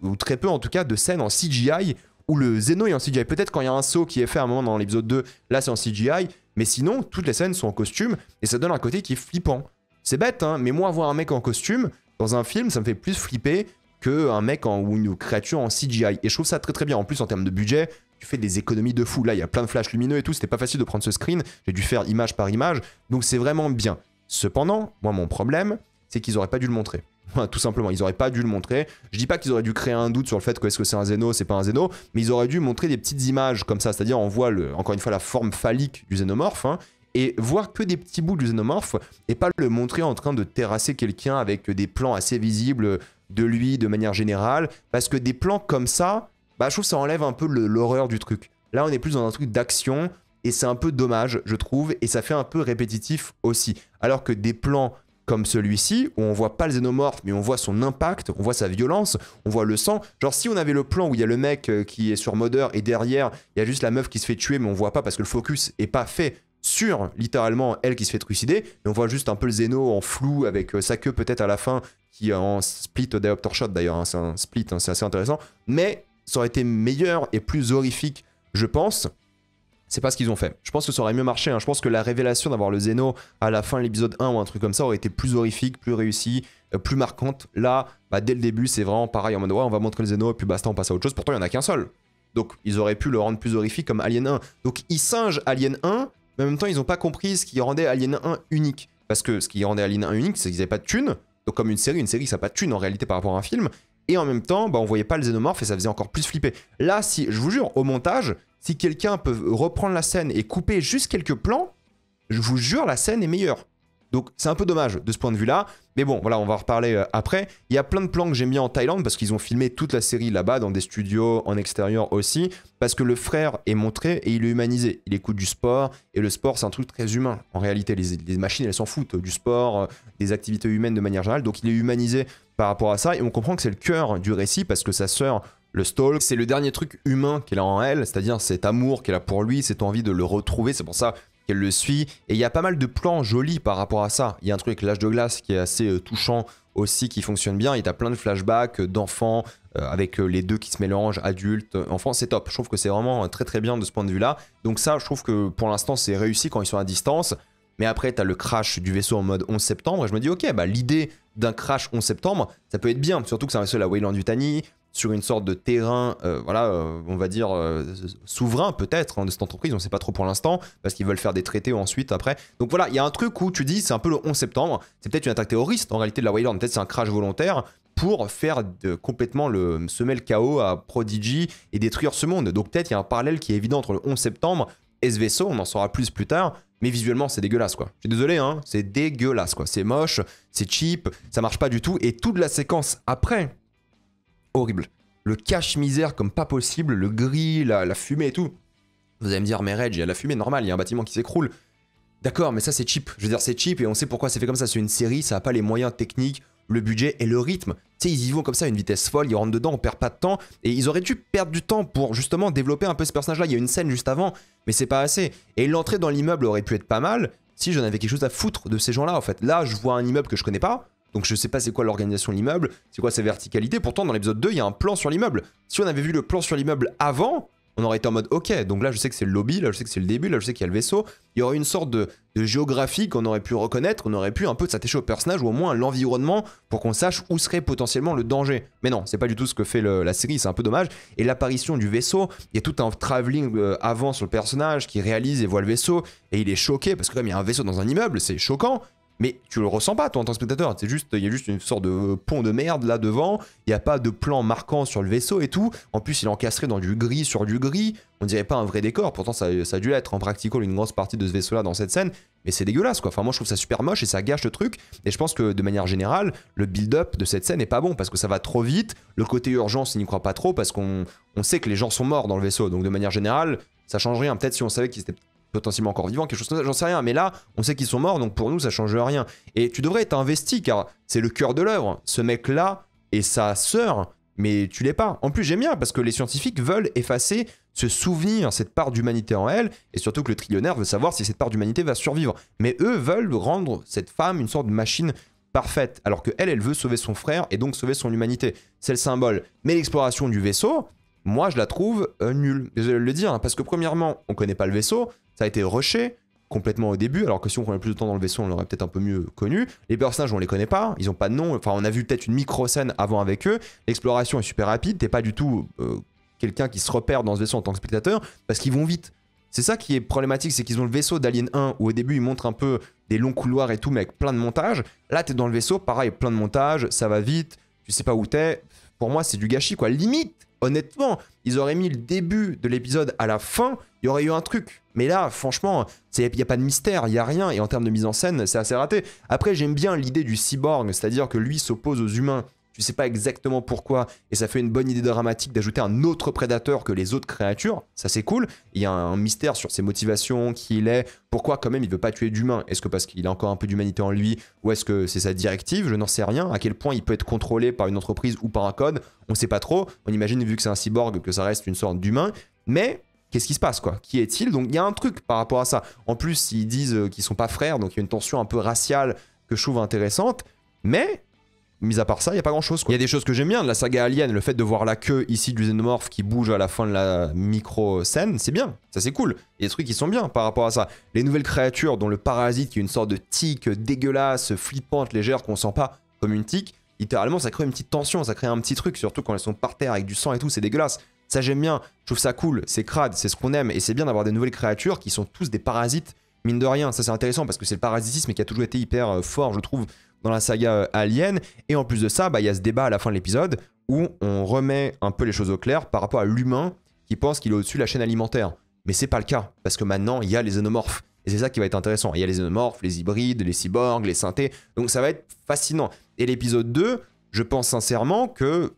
ou très peu en tout cas, de scènes en CGI où le xéno est en CGI. Peut-être quand il y a un saut qui est fait à un moment dans l'épisode 2, là c'est en CGI, mais sinon, toutes les scènes sont en costume, et ça donne un côté qui est flippant. C'est bête, hein, mais moi, voir un mec en costume, dans un film, ça me fait plus flipper qu'un mec ou une créature en CGI. Et je trouve ça très très bien. En plus, en termes de budget, tu fais des économies de fou. Là, il y a plein de flashs lumineux et tout, c'était pas facile de prendre ce screen, j'ai dû faire image par image, donc c'est vraiment bien. Cependant, moi, mon problème, c'est qu'ils auraient pas dû le montrer. Tout simplement, ils auraient pas dû le montrer. Je dis pas qu'ils auraient dû créer un doute sur le fait que est-ce que c'est un xéno, c'est pas un xéno, mais ils auraient dû montrer des petites images comme ça, c'est-à-dire on voit encore une fois la forme phallique du xénomorphe, hein, et voir que des petits bouts du xénomorphe et pas le montrer en train de terrasser quelqu'un avec des plans assez visibles de lui de manière générale, parce que des plans comme ça, bah, je trouve que ça enlève un peu l'horreur du truc. Là, on est plus dans un truc d'action et c'est un peu dommage, je trouve, et ça fait un peu répétitif aussi. Alors que des plans comme celui-ci, où on voit pas le xénomorphe, mais on voit son impact, on voit sa violence, on voit le sang. Genre si on avait le plan où il y a le mec qui est sur Mother et derrière, il y a juste la meuf qui se fait tuer, mais on voit pas parce que le focus est pas fait sur littéralement elle qui se fait trucider, mais on voit juste un peu le xéno en flou avec sa queue peut-être à la fin, qui est en split diopter shot d'ailleurs, hein, c'est un split, hein, c'est assez intéressant, mais ça aurait été meilleur et plus horrifique, je pense. C'est pas ce qu'ils ont fait. Je pense que ça aurait mieux marché, hein. Je pense que la révélation d'avoir le xéno à la fin de l'épisode 1 ou un truc comme ça aurait été plus horrifique, plus réussi, plus marquante. Là, bah, dès le début, c'est vraiment pareil en mode ouais, on va montrer le xéno et puis basta, on passe à autre chose. Pourtant, il n'y en a qu'un seul. Donc, ils auraient pu le rendre plus horrifique comme Alien 1. Donc, ils singent Alien 1, mais en même temps, ils n'ont pas compris ce qui rendait Alien 1 unique. Parce que ce qui rendait Alien 1 unique, c'est qu'ils n'avaient pas de thunes. Donc, comme une série, ça n'a pas de thunes en réalité par rapport à un film. Et en même temps, bah, on voyait pas le xénomorphe et ça faisait encore plus flipper. Là, si, je vous jure, au montage, si quelqu'un peut reprendre la scène et couper juste quelques plans, je vous jure, la scène est meilleure. Donc c'est un peu dommage de ce point de vue-là. Mais bon, voilà, on va en reparler après. Il y a plein de plans que j'aime bien en Thaïlande parce qu'ils ont filmé toute la série là-bas, dans des studios en extérieur aussi. Parce que le frère est montré et il est humanisé. Il écoute du sport et le sport, c'est un truc très humain. En réalité, les machines, elles s'en foutent du sport, des activités humaines de manière générale. Donc il est humanisé par rapport à ça. Et on comprend que c'est le cœur du récit parce que sa sœur, le stalk, c'est le dernier truc humain qu'elle a en elle, c'est-à-dire cet amour qu'elle a pour lui, cette envie de le retrouver. C'est pour ça qu'elle le suit. Et il y a pas mal de plans jolis par rapport à ça. Il y a un truc avec l'âge de glace qui est assez touchant aussi, qui fonctionne bien. Il y a plein de flashbacks d'enfants avec les deux qui se mélangent, adultes, enfants. C'est top. Je trouve que c'est vraiment très très bien de ce point de vue-là. Donc ça, je trouve que pour l'instant, c'est réussi quand ils sont à distance. Mais après, t'as le crash du vaisseau en mode 11 septembre. Et je me dis, ok, bah l'idée d'un crash 11 septembre, ça peut être bien. Surtout que c'est un vaisseau à la Wayland Yutani, sur une sorte de terrain, on va dire, souverain peut-être, hein, de cette entreprise, on ne sait pas trop pour l'instant, parce qu'ils veulent faire des traités ensuite après. Donc voilà, il y a un truc où tu dis, c'est un peu le 11 septembre, c'est peut-être une attaque terroriste en réalité de la Wayland, peut-être c'est un crash volontaire pour faire complètement semer le chaos à Prodigy et détruire ce monde. Donc peut-être il y a un parallèle qui est évident entre le 11 septembre et ce vaisseau, on en saura plus tard, mais visuellement c'est dégueulasse quoi. Je suis désolé, hein, c'est dégueulasse quoi, c'est moche, c'est cheap, ça marche pas du tout, et toute la séquence après, horrible. Le cache-misère comme pas possible, le gris, la fumée et tout. Vous allez me dire, mais Reg, il y a la fumée, normal, il y a un bâtiment qui s'écroule. D'accord, mais ça c'est cheap. Je veux dire, c'est cheap et on sait pourquoi c'est fait comme ça. C'est une série, ça n'a pas les moyens techniques, le budget et le rythme. Tu sais, ils y vont comme ça à une vitesse folle, ils rentrent dedans, on perd pas de temps. Et ils auraient dû perdre du temps pour justement développer un peu ce personnage-là. Il y a une scène juste avant, mais c'est pas assez. Et l'entrée dans l'immeuble aurait pu être pas mal si j'en avais quelque chose à foutre de ces gens-là en fait. Là, je vois un immeuble que je connais pas. Donc je sais pas c'est quoi l'organisation de l'immeuble, c'est quoi sa verticalité. Pourtant, dans l'épisode 2, il y a un plan sur l'immeuble. Si on avait vu le plan sur l'immeuble avant, on aurait été en mode ok, donc là je sais que c'est le lobby, là je sais que c'est le début, là je sais qu'il y a le vaisseau. Il y aurait une sorte de géographie qu'on aurait pu reconnaître, on aurait pu un peu s'attacher au personnage ou au moins à l'environnement pour qu'on sache où serait potentiellement le danger. Mais non, c'est pas du tout ce que fait la série, c'est un peu dommage. Et l'apparition du vaisseau, il y a tout un travelling avant sur le personnage qui réalise et voit le vaisseau et il est choqué parce que comme il y a un vaisseau dans un immeuble, c'est choquant. Mais tu le ressens pas, toi, en tant que spectateur. Il y a juste une sorte de pont de merde là devant. Il n'y a pas de plan marquant sur le vaisseau et tout. En plus, il est encastré dans du gris sur du gris. On dirait pas un vrai décor. Pourtant, ça a dû être en practical une grosse partie de ce vaisseau-là dans cette scène. Mais c'est dégueulasse, quoi. Enfin, moi, je trouve ça super moche et ça gâche le truc. Et je pense que de manière générale, le build-up de cette scène est pas bon parce que ça va trop vite. Le côté urgence, il n'y croit pas trop parce qu'on sait que les gens sont morts dans le vaisseau. Donc, de manière générale, ça change rien. Peut-être si on savait qu'ils étaient potentiellement encore vivants, quelque chose comme ça, j'en sais rien. Mais là, on sait qu'ils sont morts, donc pour nous, ça change rien. Et tu devrais être investi, car c'est le cœur de l'œuvre. Ce mec-là et sa sœur, mais tu l'es pas. En plus, j'aime bien, parce que les scientifiques veulent effacer ce souvenir, cette part d'humanité en elle, et surtout que le trillionnaire veut savoir si cette part d'humanité va survivre. Mais eux veulent rendre cette femme une sorte de machine parfaite, alors qu'elle, elle veut sauver son frère, et donc sauver son humanité. C'est le symbole. Mais l'exploration du vaisseau, moi, je la trouve nulle. Désolé de le dire, hein, parce que premièrement, on connaît pas le vaisseau, ça a été rushé complètement au début, alors que si on prenait plus de temps dans le vaisseau, on l'aurait peut-être un peu mieux connu. Les personnages, on les connaît pas, ils ont pas de nom, enfin on a vu peut-être une micro-scène avant avec eux, l'exploration est super rapide, t'es pas du tout quelqu'un qui se repère dans ce vaisseau en tant que spectateur, parce qu'ils vont vite. C'est ça qui est problématique, c'est qu'ils ont le vaisseau d'Alien 1, où au début ils montrent un peu des longs couloirs et tout, mais avec plein de montages. Là, t'es dans le vaisseau, pareil, plein de montages, ça va vite, tu sais pas où t'es. Pour moi, c'est du gâchis, quoi. Limite, honnêtement, ils auraient mis le début de l'épisode à la fin, il y aurait eu un truc. Mais là, franchement, il n'y a pas de mystère, il n'y a rien. Et en termes de mise en scène, c'est assez raté. Après, j'aime bien l'idée du cyborg, c'est-à-dire que lui s'oppose aux humains. Tu sais pas exactement pourquoi. Et ça fait une bonne idée dramatique d'ajouter un autre prédateur que les autres créatures. Ça, c'est cool. Il y a un mystère sur ses motivations, qui il est, pourquoi quand même il veut pas tuer d'humains. Est-ce que parce qu'il a encore un peu d'humanité en lui, ou est-ce que c'est sa directive? Je n'en sais rien. À quel point il peut être contrôlé par une entreprise ou par un code, on sait pas trop. On imagine, vu que c'est un cyborg, que ça reste une sorte d'humain. Mais qu'est-ce qui se passe, quoi? Qui est-il? Donc il y a un truc par rapport à ça. En plus, ils disent qu'ils sont pas frères, donc il y a une tension un peu raciale que je trouve intéressante. Mais mis à part ça, il n'y a pas grand chose, quoi. Il y a des choses que j'aime bien de la saga Alien, le fait de voir la queue ici du xénomorphe qui bouge à la fin de la micro-scène, c'est bien, ça c'est cool. Il y a des trucs qui sont bien par rapport à ça. Les nouvelles créatures, dont le parasite qui est une sorte de tique dégueulasse, flippante, légère, qu'on sent pas comme une tique, littéralement ça crée une petite tension, ça crée un petit truc, surtout quand elles sont par terre avec du sang et tout, c'est dégueulasse. Ça j'aime bien, je trouve ça cool, c'est crade, c'est ce qu'on aime, et c'est bien d'avoir des nouvelles créatures qui sont tous des parasites, mine de rien, ça c'est intéressant parce que c'est le parasitisme qui a toujours été hyper fort, je trouve, dans la saga Alien. Et en plus de ça, il y a ce débat à la fin de l'épisode où on remet un peu les choses au clair par rapport à l'humain qui pense qu'il est au-dessus de la chaîne alimentaire. Mais c'est pas le cas, parce que maintenant, il y a les xénomorphes. Et c'est ça qui va être intéressant. Il y a les xénomorphes, les hybrides, les cyborgs, les synthés. Donc ça va être fascinant. Et l'épisode 2, je pense sincèrement que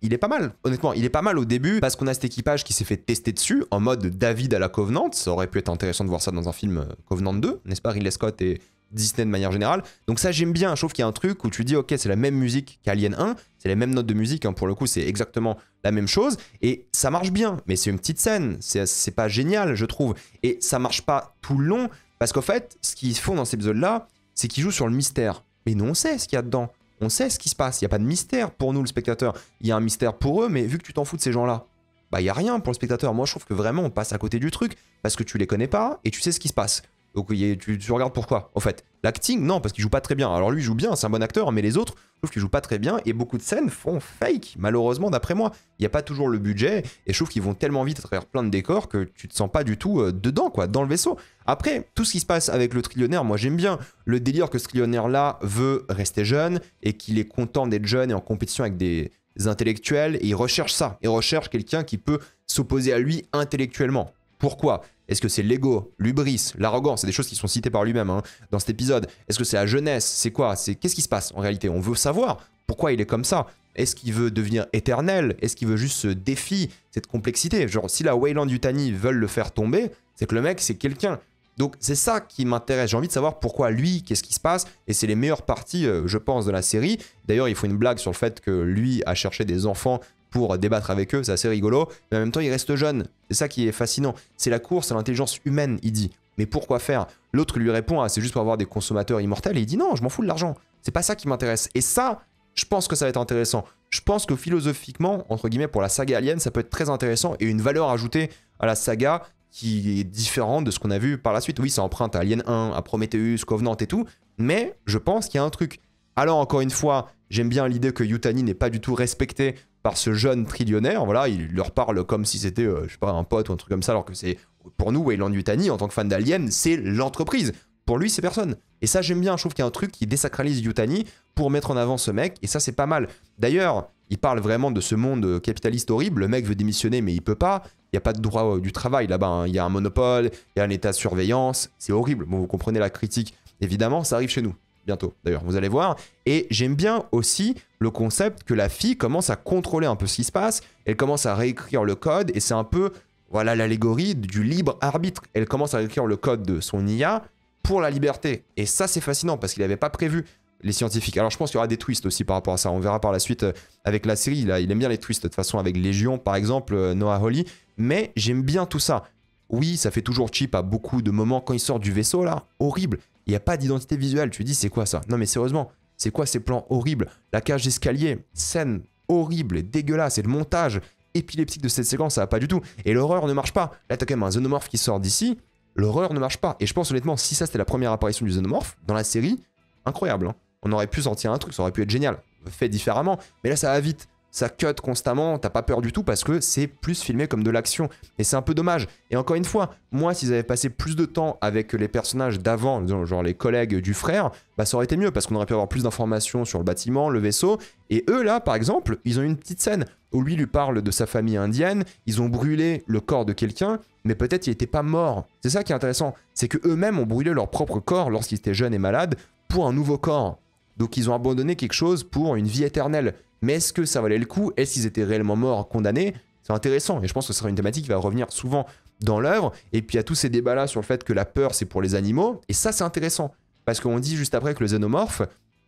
il est pas mal. Honnêtement, il est pas mal au début parce qu'on a cet équipage qui s'est fait tester dessus en mode David à la Covenant. Ça aurait pu être intéressant de voir ça dans un film Covenant 2, n'est-ce pas, Ridley Scott et Disney de manière générale. Donc ça j'aime bien, je trouve qu'il y a un truc où tu dis ok c'est la même musique qu'Alien 1, c'est les mêmes notes de musique, hein, pour le coup c'est exactement la même chose, et ça marche bien, mais c'est une petite scène, c'est pas génial je trouve, et ça marche pas tout le long, parce qu'en fait ce qu'ils font dans cet épisode là, c'est qu'ils jouent sur le mystère, mais nous on sait ce qu'il y a dedans, on sait ce qui se passe, il n'y a pas de mystère pour nous le spectateur, il y a un mystère pour eux, mais vu que tu t'en fous de ces gens là, bah il n'y a rien pour le spectateur. Moi je trouve que vraiment on passe à côté du truc, parce que tu les connais pas, et tu sais ce qui se passe. Donc tu regardes pourquoi, en fait. L'acting, non, parce qu'il joue pas très bien. Alors lui, il joue bien, c'est un bon acteur, mais les autres, je trouve qu'ils jouent pas très bien. Et beaucoup de scènes font fake, malheureusement, d'après moi. Il n'y a pas toujours le budget, et je trouve qu'ils vont tellement vite à travers plein de décors que tu te sens pas du tout dedans, quoi, dans le vaisseau. Après, tout ce qui se passe avec le trillionnaire, moi j'aime bien le délire que ce trillionnaire-là veut rester jeune, et qu'il est content d'être jeune et en compétition avec des intellectuels, et il recherche ça. Il recherche quelqu'un qui peut s'opposer à lui intellectuellement. Pourquoi ? Est-ce que c'est l'ego, l'hubris, l'arrogance? C'est des choses qui sont citées par lui-même, hein, dans cet épisode. Est-ce que c'est la jeunesse? C'est quoi? Qu'est-ce qui se passe en réalité? On veut savoir. pourquoi il est comme ça. Est-ce qu'il veut devenir éternel? Est-ce qu'il veut juste ce défi, cette complexité? Genre, si la Weyland Yutani veulent le faire tomber, c'est que le mec, c'est quelqu'un. Donc, c'est ça qui m'intéresse. J'ai envie de savoir pourquoi lui, qu'est-ce qui se passe. Et c'est les meilleures parties, je pense, de la série. D'ailleurs, il faut une blague sur le fait que lui a cherché des enfants pour débattre avec eux. C'est assez rigolo. Mais en même temps, il reste jeune. C'est ça qui est fascinant. C'est la course à l'intelligence humaine, il dit. Mais pourquoi faire? L'autre lui répond, ah, c'est juste pour avoir des consommateurs immortels. Et il dit, non, je m'en fous de l'argent. C'est pas ça qui m'intéresse. Et ça, je pense que ça va être intéressant. Je pense que philosophiquement, entre guillemets, pour la saga Alien, ça peut être très intéressant et une valeur ajoutée à la saga qui est différente de ce qu'on a vu par la suite. Oui, ça emprunte à Alien 1, à Prometheus, Covenant et tout, mais je pense qu'il y a un truc. Alors, encore une fois, j'aime bien l'idée que Yutani n'est pas du tout respecté par ce jeune trillionnaire. Voilà, il leur parle comme si c'était, je sais pas, un pote ou un truc comme ça, alors que c'est, pour nous, Weyland Yutani, en tant que fan d'Alien, c'est l'entreprise. Pour lui, c'est personne. Et ça, j'aime bien. Je trouve qu'il y a un truc qui désacralise Yutani pour mettre en avant ce mec. Et ça, c'est pas mal. D'ailleurs, il parle vraiment de ce monde capitaliste horrible. Le mec veut démissionner, mais il peut pas. Il n'y a pas de droit du travail là-bas. Hein. Il y a un monopole, il y a un état de surveillance. C'est horrible. Bon, vous comprenez la critique. Évidemment, ça arrive chez nous. Bientôt, d'ailleurs, vous allez voir. Et j'aime bien aussi le concept que la fille commence à contrôler un peu ce qui se passe. Elle commence à réécrire le code. Et c'est un peu, voilà, l'allégorie du libre arbitre. Elle commence à réécrire le code de son IA pour la liberté. Et ça, c'est fascinant parce qu'il n'avait pas prévu les scientifiques. Alors, je pense qu'il y aura des twists aussi par rapport à ça. On verra par la suite avec la série. Il aime bien les twists, de toute façon, avec Légion, par exemple, Noah Hawley. Mais j'aime bien tout ça. Oui, ça fait toujours cheap à beaucoup de moments quand il sort du vaisseau, là. Horrible. Il n'y a pas d'identité visuelle. Tu te dis, c'est quoi ça? Non, mais sérieusement, c'est quoi ces plans horribles? La cage d'escalier, scène horrible et dégueulasse. Et le montage épileptique de cette séquence, ça va pas du tout. Et l'horreur ne marche pas. Là, t'as quand même un xénomorphe qui sort d'ici. L'horreur ne marche pas. Et je pense honnêtement, si ça c'était la première apparition du xénomorphe dans la série, incroyable. Hein. On aurait pu sortir un truc, ça aurait pu être génial. Fait différemment. Mais là, ça va vite. Ça cut constamment. T'as pas peur du tout parce que c'est plus filmé comme de l'action. Et c'est un peu dommage. Et encore une fois, moi, s'ils avaient passé plus de temps avec les personnages d'avant, genre les collègues du frère, bah ça aurait été mieux parce qu'on aurait pu avoir plus d'informations sur le bâtiment, le vaisseau. Et eux, là, par exemple, ils ont une petite scène où lui parle de sa famille indienne. Ils ont brûlé le corps de quelqu'un. Mais peut-être il n'était pas mort. C'est ça qui est intéressant. C'est qu'eux-mêmes ont brûlé leur propre corps lorsqu'ils étaient jeunes et malades pour un nouveau corps. Donc ils ont abandonné quelque chose pour une vie éternelle. Mais est-ce que ça valait le coup? Est-ce qu'ils étaient réellement morts, condamnés? C'est intéressant. Et je pense que ce sera une thématique qui va revenir souvent dans l'œuvre. Et puis il y a tous ces débats-là sur le fait que la peur, c'est pour les animaux. Et ça, c'est intéressant. Parce qu'on dit juste après que le xénomorphe,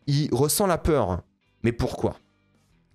il ressent la peur. Mais pourquoi?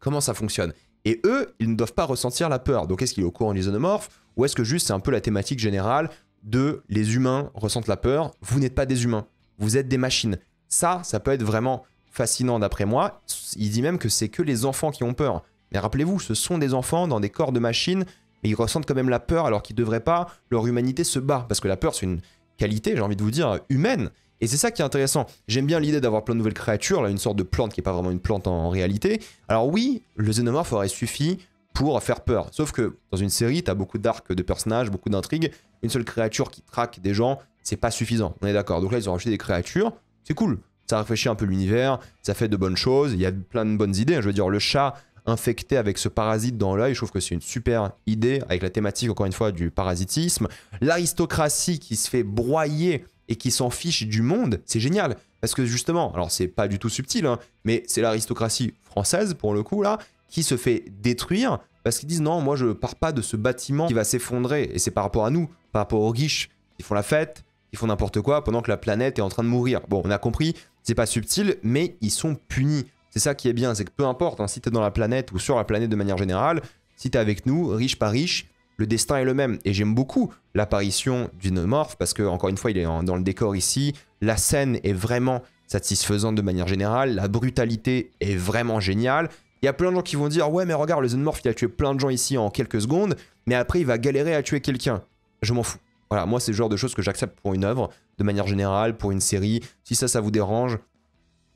Comment ça fonctionne? Et eux, ils ne doivent pas ressentir la peur. Donc est-ce qu'il est au courant du xénomorphe? Ou est-ce que juste c'est un peu la thématique générale de les humains ressentent la peur, vous n'êtes pas des humains, vous êtes des machines. Ça peut être vraiment fascinant d'après moi. Il dit même que c'est que les enfants qui ont peur. Mais rappelez-vous, ce sont des enfants dans des corps de machines, mais ils ressentent quand même la peur alors qu'ils ne devraient pas. Leur humanité se bat, parce que la peur c'est une qualité, j'ai envie de vous dire, humaine. Et c'est ça qui est intéressant. J'aime bien l'idée d'avoir plein de nouvelles créatures, là, une sorte de plante qui n'est pas vraiment une plante en réalité. Alors oui, le xénomorphe aurait suffi pour faire peur. Sauf que dans une série, t'as beaucoup d'arcs de personnages, beaucoup d'intrigues. Une seule créature qui traque des gens, c'est pas suffisant. On est d'accord. Donc là, ils ont rajouté des créatures. C'est cool. Ça réfléchit un peu l'univers. Ça fait de bonnes choses. Il y a plein de bonnes idées. Je veux dire, le chat infecté avec ce parasite dans l'œil, je trouve que c'est une super idée avec la thématique, encore une fois, du parasitisme. L'aristocratie qui se fait broyer et qui s'en fiche du monde, c'est génial. Parce que justement, alors c'est pas du tout subtil, hein, mais c'est l'aristocratie française, pour le coup, là, qui se fait détruire parce qu'ils disent non, moi je pars pas de ce bâtiment qui va s'effondrer. Et c'est par rapport à nous, par rapport aux riches qui font la fête, qui font n'importe quoi pendant que la planète est en train de mourir. Bon, on a compris, c'est pas subtil, mais ils sont punis. C'est ça qui est bien, c'est que peu importe, hein, si t'es dans la planète ou sur la planète de manière générale, si t'es avec nous, riche pas riche, le destin est le même. Et j'aime beaucoup l'apparition du xénomorphe parce que, encore une fois, il est dans le décor ici. La scène est vraiment satisfaisante de manière générale. La brutalité est vraiment géniale. Il y a plein de gens qui vont dire « Ouais, mais regarde, le xénomorphe, il a tué plein de gens ici en quelques secondes, mais après, il va galérer à tuer quelqu'un. » Je m'en fous. Voilà, moi, c'est le genre de choses que j'accepte pour une œuvre, de manière générale, pour une série. Si ça vous dérange,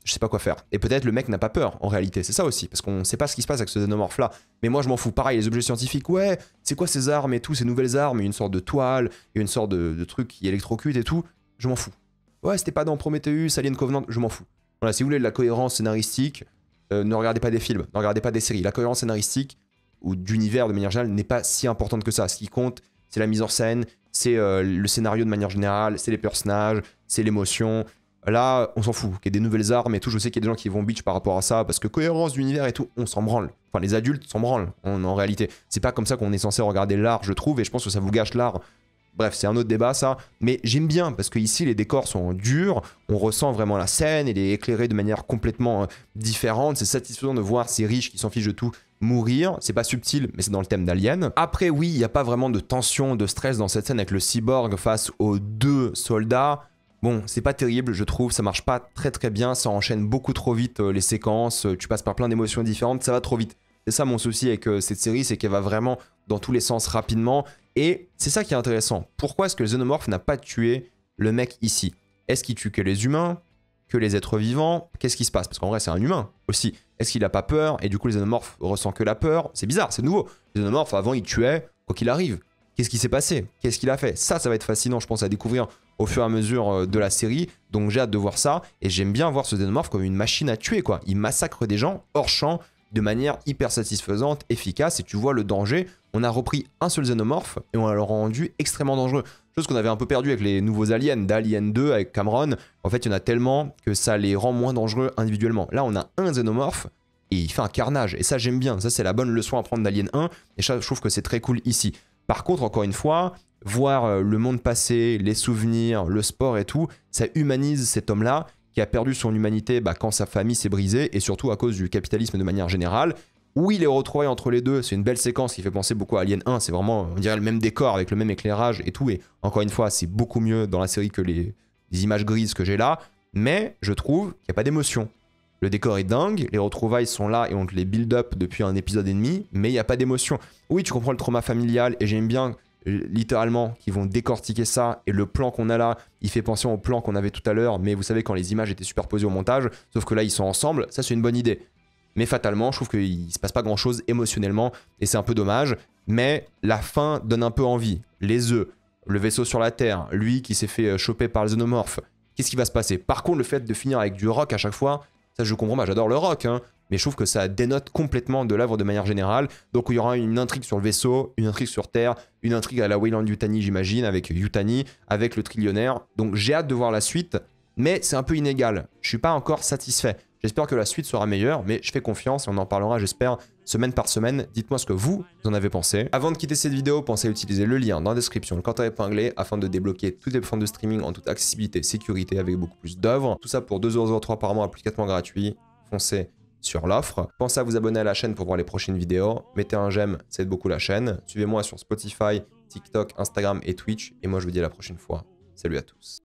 je sais pas quoi faire. Et peut-être le mec n'a pas peur, en réalité. C'est ça aussi, parce qu'on sait pas ce qui se passe avec ce xénomorphe-là. Mais moi, je m'en fous. Pareil, les objets scientifiques, ouais, c'est quoi ces armes et tout, ces nouvelles armes, une sorte de toile, et une sorte de truc qui électrocute et tout, je m'en fous. Ouais, c'était pas dans Prometheus, Alien Covenant, je m'en fous. Voilà, si vous voulez de la cohérence scénaristique, ne regardez pas des films, ne regardez pas des séries. La cohérence scénaristique ou d'univers de manière générale n'est pas si importante que ça. Ce qui compte, c'est la mise en scène, c'est le scénario de manière générale, c'est les personnages, c'est l'émotion. Là, on s'en fout. Qu'il y ait des nouvelles armes et tout, je sais qu'il y a des gens qui vont bitch par rapport à ça, parce que cohérence d'univers et tout, on s'en branle. Enfin, les adultes s'en branlent, en réalité. C'est pas comme ça qu'on est censé regarder l'art, je trouve, et je pense que ça vous gâche l'art. Bref, c'est un autre débat ça, mais j'aime bien parce que ici les décors sont durs, on ressent vraiment la scène, elle est éclairée de manière complètement différente, c'est satisfaisant de voir ces riches qui s'en fichent de tout mourir, c'est pas subtil mais c'est dans le thème d'Alien. Après oui, il n'y a pas vraiment de tension, de stress dans cette scène avec le cyborg face aux deux soldats. Bon, c'est pas terrible, je trouve, ça marche pas très bien, ça enchaîne beaucoup trop vite les séquences, tu passes par plein d'émotions différentes, ça va trop vite. C'est ça mon souci avec cette série, c'est qu'elle va vraiment dans tous les sens rapidement. Et c'est ça qui est intéressant. Pourquoi est-ce que le xénomorphe n'a pas tué le mec ici? Est-ce qu'il tue que les humains? Que les êtres vivants? Qu'est-ce qui se passe? Parce qu'en vrai, c'est un humain aussi. Est-ce qu'il n'a pas peur? Et du coup, le xénomorphe ressent que la peur? C'est bizarre, c'est nouveau. Le xénomorphe, avant, il tuait quoi qu'il arrive. Qu'est-ce qui s'est passé? Qu'est-ce qu'il a fait? Ça va être fascinant, je pense, à découvrir au fur et à mesure de la série. Donc j'ai hâte de voir ça. Et j'aime bien voir ce xénomorphe comme une machine à tuer, quoi. Il massacre des gens hors champ, de manière hyper satisfaisante, efficace, et tu vois le danger. On a repris un seul xénomorphe et on l'a rendu extrêmement dangereux. Chose qu'on avait un peu perdu avec les nouveaux aliens, d'Alien 2 avec Cameron. En fait, il y en a tellement que ça les rend moins dangereux individuellement. Là, on a un xénomorphe et il fait un carnage. Et ça, j'aime bien. Ça, c'est la bonne leçon à prendre d'Alien 1. Et ça, je trouve que c'est très cool ici. Par contre, encore une fois, voir le monde passé, les souvenirs, le sport et tout, ça humanise cet homme-là qui a perdu son humanité quand sa famille s'est brisée, et surtout à cause du capitalisme de manière générale. Oui, les retrouvailles entre les deux, c'est une belle séquence qui fait penser beaucoup à Alien 1, c'est vraiment, on dirait, le même décor avec le même éclairage et tout, et encore une fois, c'est beaucoup mieux dans la série que les images grises que j'ai là, mais je trouve qu'il n'y a pas d'émotion. Le décor est dingue, les retrouvailles sont là et on te les build up depuis un épisode et demi, mais il n'y a pas d'émotion. Oui, tu comprends le trauma familial, et j'aime bien littéralement qu'ils vont décortiquer ça, et le plan qu'on a là il fait penser au plan qu'on avait tout à l'heure, mais vous savez quand les images étaient superposées au montage, sauf que là ils sont ensemble, ça c'est une bonne idée, mais fatalement je trouve qu'il se passe pas grand chose émotionnellement et c'est un peu dommage, mais la fin donne un peu envie. Les œufs, le vaisseau sur la Terre, lui qui s'est fait choper par le xénomorphe, qu'est-ce qui va se passer? Par contre le fait de finir avec du rock à chaque fois, ça je comprends pas, j'adore le rock hein, mais je trouve que ça dénote complètement de l'œuvre de manière générale. Donc il y aura une intrigue sur le vaisseau, une intrigue sur Terre, une intrigue à la Weyland Yutani j'imagine, avec Yutani, avec le trillionnaire. Donc j'ai hâte de voir la suite, mais c'est un peu inégal. Je suis pas encore satisfait. J'espère que la suite sera meilleure, mais je fais confiance et on en parlera j'espère semaine par semaine. Dites-moi ce que vous en avez pensé. Avant de quitter cette vidéo, pensez à utiliser le lien dans la description, le compteur épinglé, afin de débloquer toutes les plateformes de streaming en toute accessibilité, sécurité, avec beaucoup plus d'œuvres. Tout ça pour 2,03€ par mois, plus 4 mois gratuits. Foncez sur l'offre. Pensez à vous abonner à la chaîne pour voir les prochaines vidéos. Mettez un j'aime, ça aide beaucoup la chaîne. Suivez-moi sur Spotify, TikTok, Instagram et Twitch. Et moi je vous dis à la prochaine fois. Salut à tous.